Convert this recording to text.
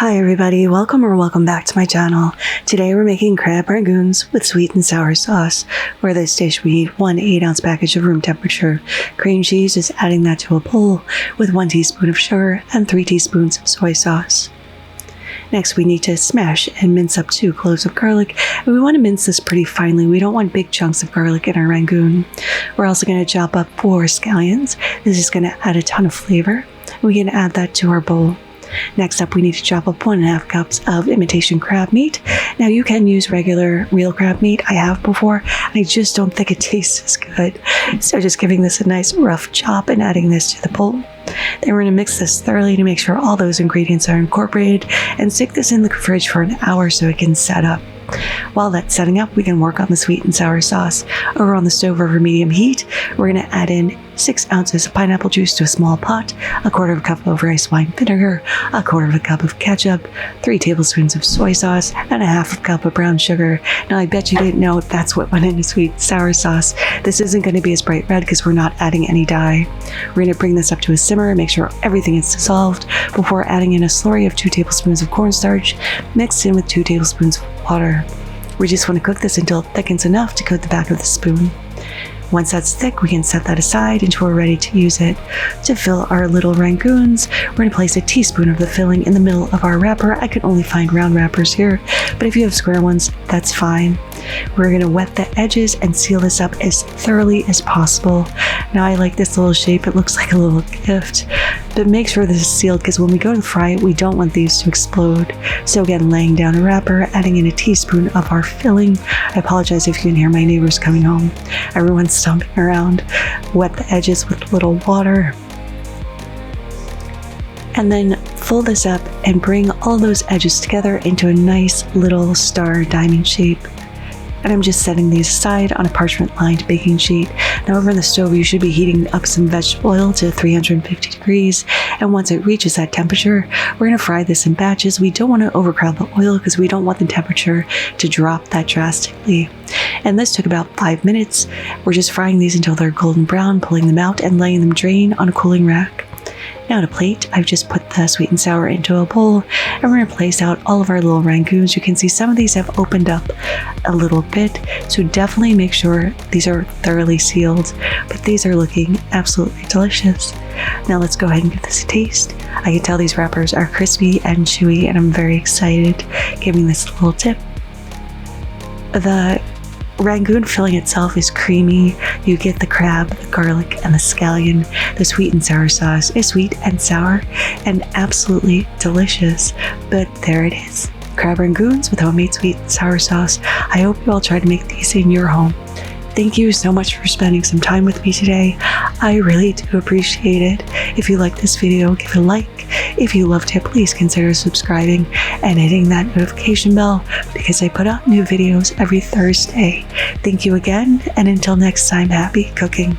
Hi everybody, welcome back to my channel. Today we're making crab rangoons with sweet and sour sauce. For this dish we need 1 8-ounce package of room temperature cream cheese, just adding that to a bowl with 1 teaspoon of sugar and 3 teaspoons of soy sauce. Next we need to smash and mince up 2 cloves of garlic, and we want to mince this pretty finely. We don't want big chunks of garlic in our rangoon. We're also going to chop up 4 scallions. This is going to add a ton of flavor. We can add that to our bowl. Next up, we need to chop up 1.5 cups of imitation crab meat. Now you can use regular real crab meat. I have before, and I just don't think it tastes as good. So just giving this a nice rough chop and adding this to the bowl. Then we're going to mix this thoroughly to make sure all those ingredients are incorporated and stick this in the fridge for an hour so it can set up. While that's setting up, we can work on the sweet and sour sauce. Over on the stove over medium heat, we're going to add in 6 ounces of pineapple juice to a small pot, 1/4 cup of rice wine vinegar, 1/4 cup of ketchup, 3 tablespoons of soy sauce, and 1/2 cup of brown sugar. Now I bet you didn't know that's what went into sweet and sour sauce. This isn't going to be as bright red because we're not adding any dye. We're going to bring this up to a simmer and make sure everything is dissolved before adding in a slurry of 2 tablespoons of cornstarch mixed in with 2 tablespoons of water. We just want to cook this until it thickens enough to coat the back of the spoon. Once that's thick, we can set that aside until we're ready to use it. To fill our little rangoons, we're going to place a teaspoon of the filling in the middle of our wrapper. I can only find round wrappers here, but if you have square ones, that's fine. We're going to wet the edges and seal this up as thoroughly as possible. Now I like this little shape, it looks like a little gift, but make sure this is sealed because when we go to fry it, we don't want these to explode. So again, laying down a wrapper, adding in a teaspoon of our filling. I apologize if you can hear my neighbors coming home. Everyone's stomping around. Wet the edges with a little water. And then fold this up and bring all those edges together into a nice little star diamond shape. And I'm just setting these aside on a parchment lined baking sheet. Now over on the stove, you should be heating up some vegetable oil to 350 degrees. And once it reaches that temperature, we're going to fry this in batches. We don't want to overcrowd the oil because we don't want the temperature to drop that drastically. And this took about 5 minutes. We're just frying these until they're golden brown, pulling them out and letting them drain on a cooling rack. Now on a plate, I've just put the sweet and sour into a bowl, and we're going to place out all of our little rangoons. You can see some of these have opened up a little bit, so definitely make sure these are thoroughly sealed, but these are looking absolutely delicious. Now let's go ahead and give this a taste. I can tell these wrappers are crispy and chewy, and I'm very excited giving this a little tip. The rangoon filling itself is creamy. You get the crab, the garlic, and the scallion. The sweet and sour sauce is sweet and sour and absolutely delicious. But there it is. Crab rangoons with homemade sweet and sour sauce. I hope you all try to make these in your home. Thank you so much for spending some time with me today. I really do appreciate it. If you like this video, give it a like. If you loved it, please consider subscribing and hitting that notification bell because I put out new videos every Thursday. Thank you again, and until next time, happy cooking.